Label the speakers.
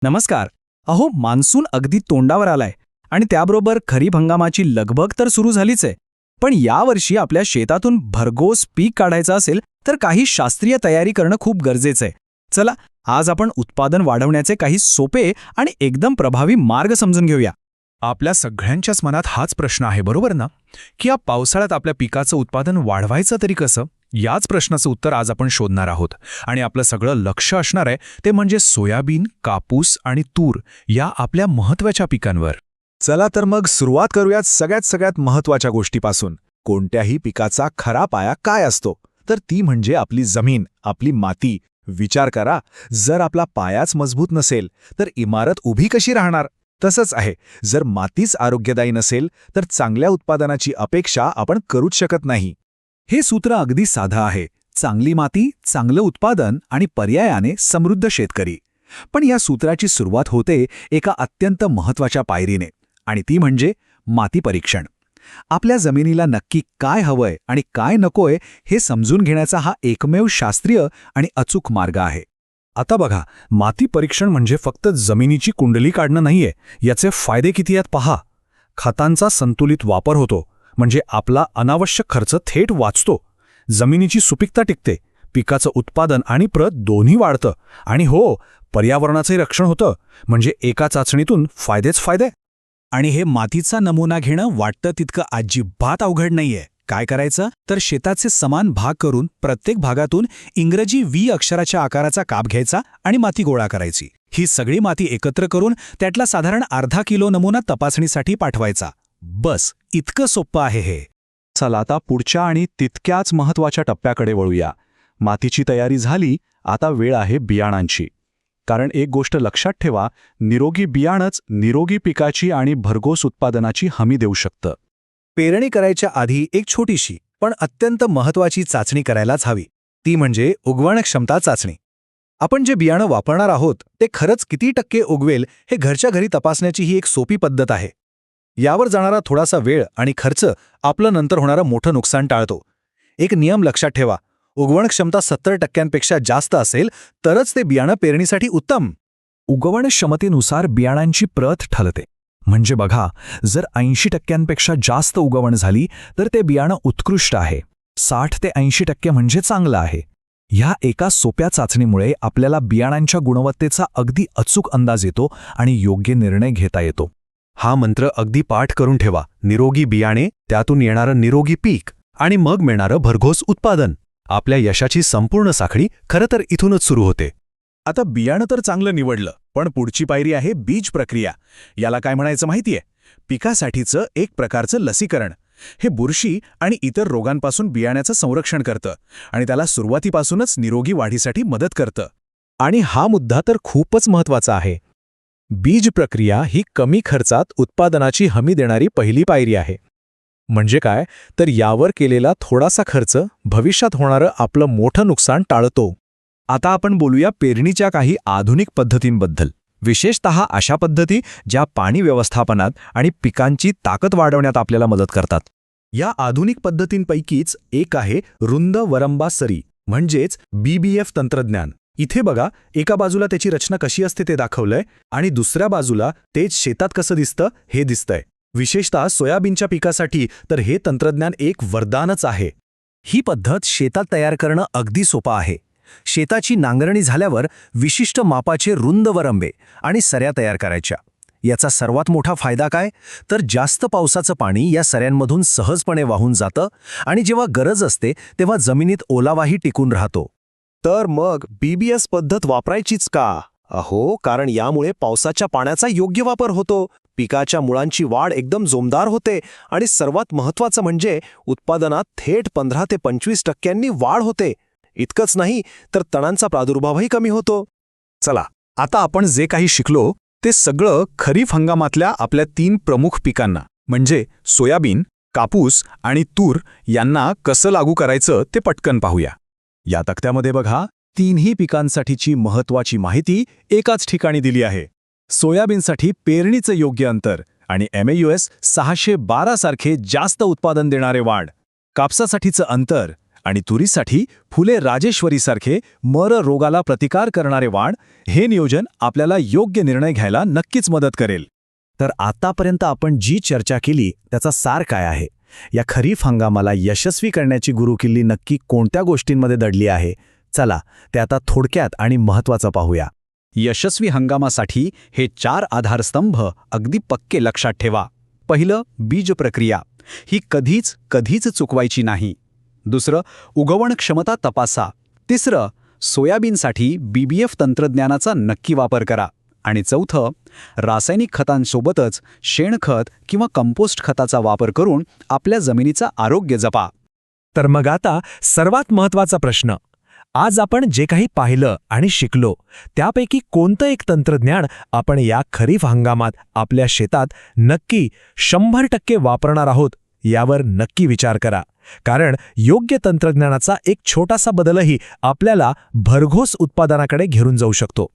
Speaker 1: नमस्कार. अहो, मान्सून अगदी तोंडावर आलाय आणि त्याबरोबर खरीप हंगामाची लगबग तर सुरू झालीच आहे. पण यावर्षी आपल्या शेतातून भरघोस पीक काढायचं असेल तर काही शास्त्रीय तयारी करणं खूप गरजेचं आहे. चला, आज आपण उत्पादन वाढवण्याचे काही सोपे आणि एकदम प्रभावी मार्ग समजून घेऊया.
Speaker 2: आपल्या सगळ्यांच्याच मनात हाच प्रश्न आहे, बरोबर ना? की या पावसाळ्यात आपल्या पिकाचं उत्पादन वाढवायचं तरी कसं? याच प्रश्नाचं उत्तर आज आपण शोधणार आहोत. आणि आपलं सगळं लक्ष असणार आहे ते म्हणजे सोयाबीन, कापूस आणि तूर या आपल्या महत्त्वाच्या पिकांवर.
Speaker 3: चला तर मग सुरुवात करूयात सगळ्यात महत्त्वाच्या गोष्टीपासून. कोणत्याही पिकाचा खरा पाया काय असतो? तर ती म्हणजे आपली जमीन, आपली माती. विचार करा, जर आपला पायाच मजबूत नसेल तर इमारत उभी कशी राहणार? तसंच आहे, जर मातीच आरोग्यदायी नसेल तर चांगल्या उत्पादनाची अपेक्षा आपण करूच शकत नाही.
Speaker 1: हे सूत्र अगदी साधं आहे. चांगली माती, चांगलं उत्पादन आणि पर्यायाने समृद्ध शेतकरी. पण या सूत्राची सुरुवात होते एका अत्यंत महत्त्वाच्या पायरीने, आणि ती म्हणजे माती परीक्षण. आपल्या जमिनीला नक्की काय हवंय आणि काय नकोय हे समजून घेण्याचा हा एकमेव शास्त्रीय आणि अचूक मार्ग आहे.
Speaker 2: आता बघा, माती परीक्षण म्हणजे फक्त जमिनीची कुंडली काढणं नाहीये. याचे फायदे किती आहेत पहा. खतांचा संतुलित वापर होतो, म्हणजे आपला अनावश्यक खर्च थेट वाचतो. जमिनीची सुपीकता टिकते, पिकाचं उत्पादन आणि प्रत दोन्ही वाढतं. आणि हो, पर्यावरणाचंही रक्षण होतं, म्हणजे एका चाचणीतून फायदेच फायदे.
Speaker 1: आणि हे मातीचा नमुना घेणं वाटतं तितकं अजिबात अवघड नाहीये. काय करायचं तर शेताचे समान भाग करून प्रत्येक भागातून इंग्रजी V अक्षराच्या आकाराचा काप घ्यायचा आणि माती गोळा करायची. ही सगळी माती एकत्र करून त्यातला साधारण अर्धा किलो नमुना तपासणीसाठी पाठवायचा. बस, इतकं सोपं आहे हे.
Speaker 3: चला आता पुढच्या आणि तितक्याच महत्त्वाच्या टप्प्याकडे वळूया. मातीची तयारी झाली, आता वेळ आहे बियाणांची. कारण एक गोष्ट लक्षात ठेवा, निरोगी बियाणंच निरोगी पिकाची आणि भरघोस उत्पादनाची हमी देऊ शकतं.
Speaker 1: पेरणी करायच्या आधी एक छोटीशी पण अत्यंत महत्त्वाची चाचणी करायलाच हवी. ती म्हणजे उगवण क्षमता चाचणी. आपण जे बियाणं वापरणार आहोत ते खरंच किती टक्के उगवेल हे घरच्या घरी तपासण्याची ही एक सोपी पद्धत आहे. यावर जाणारा थोडासा वेळ आणि खर्च आपलं नंतर होणारं मोठं नुकसान टाळतो. एक नियम लक्षात ठेवा, उगवण क्षमता 70% जास्त असेल तरच ते बियाणं पेरणीसाठी उत्तम.
Speaker 2: उगवण क्षमतेनुसार बियाणांची प्रत ठरते. म्हणजे बघा, जर 80% जास्त उगवण झाली तर ते बियाणं उत्कृष्ट आहे. 60 ते 80% म्हणजे चांगलं आहे. ह्या एका सोप्या चाचणीमुळे आपल्याला बियाणांच्या गुणवत्तेचा अगदी अचूक अंदाज येतो आणि योग्य निर्णय घेता येतो.
Speaker 3: हा मंत्र अगदी पाठ करून ठेवा. निरोगी बियाणे, त्यातून येणारं निरोगी पीक आणि मग मिळणारं भरघोस उत्पादन. आपल्या यशाची संपूर्ण साखळी खरं तर इथूनच सुरू होते.
Speaker 1: आता बियाणं तर चांगलं निवडलं, पण पुढची पायरी आहे बीज प्रक्रिया. याला काय म्हणायचं माहितीये? पिकासाठीचं एक प्रकारचं लसीकरण. हे बुरशी आणि इतर रोगांपासून बियाण्याचं संरक्षण करतं आणि त्याला सुरुवातीपासूनच निरोगी वाढीसाठी मदत करतं. आणि हा मुद्दा तर खूपच महत्त्वाचा आहे. बीज प्रक्रिया ही कमी खर्चात उत्पादनाची हमी देणारी पहिली पायरी आहे. म्हणजे काय तर यावर केलेला थोडासा खर्च भविष्यात होणारं आपलं मोठं नुकसान टाळतो. आता आपण बोलूया पेरणीच्या काही आधुनिक पद्धतींबद्दल, विशेषतः अशा पद्धती ज्या पाणी व्यवस्थापनात आणि पिकांची ताकद वाढवण्यात आपल्याला मदत करतात. या आधुनिक पद्धतींपैकीच एक आहे रुंद वरंबा सरी, म्हणजेच BBF तंत्रज्ञान. इथे बघा, एका बाजूला त्याची रचना कशी असते ते दाखवलंय आणि दुसऱ्या बाजूला तेच शेतात कसं दिसतं हे दिसतंय. विशेषतः सोयाबीनच्या पिकासाठी तर हे तंत्रज्ञान एक वरदानच आहे. ही पद्धत शेतात तयार करणं अगदी सोपं आहे. शेताची नांगरणी झाल्यावर विशिष्ट मापाचे रुंद वरंबे आणि सऱ्या तयार करायच्या. याचा सर्वात मोठा फायदा काय तर जास्त पावसाचं पाणी या सऱ्यांमधून सहजपणे वाहून जातं आणि जेव्हा गरज असते तेव्हा जमिनीत ओलावाही टिकून राहतो. तर मग BBS पद्धत वापरायचीच का? अहो, कारण यामुळे पावसाच्या पाण्याचा योग्य वापर होतो, पिकाच्या मुळांची वाढ एकदम जोमदार होते आणि सर्वात महत्त्वाचं म्हणजे उत्पादनात थेट 15 ते 25% वाढ होते. इतकंच नाही तर तणांचा प्रादुर्भावही कमी होतो. चला, आता आपण जे काही शिकलो ते सगळं खरीप हंगामातल्या आपल्या 3 प्रमुख पिकांना म्हणजे सोयाबीन, कापूस आणि तूर यांना कसं लागू करायचं ते पटकन पाहूया. या तक्त्यामध्ये बघा, 3ही पिकांसाठीची महत्त्वाची माहिती एकाच ठिकाणी दिली आहे. सोयाबीनसाठी पेरणीचं योग्य अंतर आणि MAUS 612 सारखे जास्त उत्पादन देणारे वाढ. कापसासाठीचं अंतर
Speaker 3: आणि तुरीसाठी फुले राजेश्वरीसारखे मर रोगाला प्रतिकार करणारे वाण, हे नियोजन आपल्याला योग्य निर्णय घ्यायला नक्कीच मदत करेल.
Speaker 2: तर आतापर्यंत आपण जी चर्चा केली त्याचा सार काय आहे? या खरीप हंगामाला यशस्वी करण्याची गुरुकिल्ली नक्की कोणत्या गोष्टींमध्ये दडली आहे? चला ते आता थोडक्यात आणि महत्त्वाचं पाहूया.
Speaker 1: यशस्वी हंगामासाठी हे 4 आधारस्तंभ अगदी पक्के लक्षात ठेवा. पहिलं, बीज प्रक्रिया. ही कधीच चुकवायची नाही. दुसरं, उगवण क्षमता तपासा. तिसरं, सोयाबीनसाठी BBF तंत्रज्ञानाचा नक्की वापर करा. आणि चौथं, रासायनिक खतांसोबतच शेणखत किंवा कंपोस्ट खताचा वापर करून आपल्या जमिनीचं आरोग्य जपा.
Speaker 2: तर मग आता सर्वात महत्त्वाचा प्रश्न. आज आपण जे काही पाहिलं आणि शिकलो त्यापैकी कोणतं एक तंत्रज्ञान आपण या खरीप हंगामात आपल्या शेतात नक्की 100% वापरणार आहोत यावर नक्की विचार करा. कारण योग्य तंत्रज्ञानाचा एक छोटासा बदलही आपल्याला भरघोस उत्पादनाकडे घेऊन जाऊ शकतो.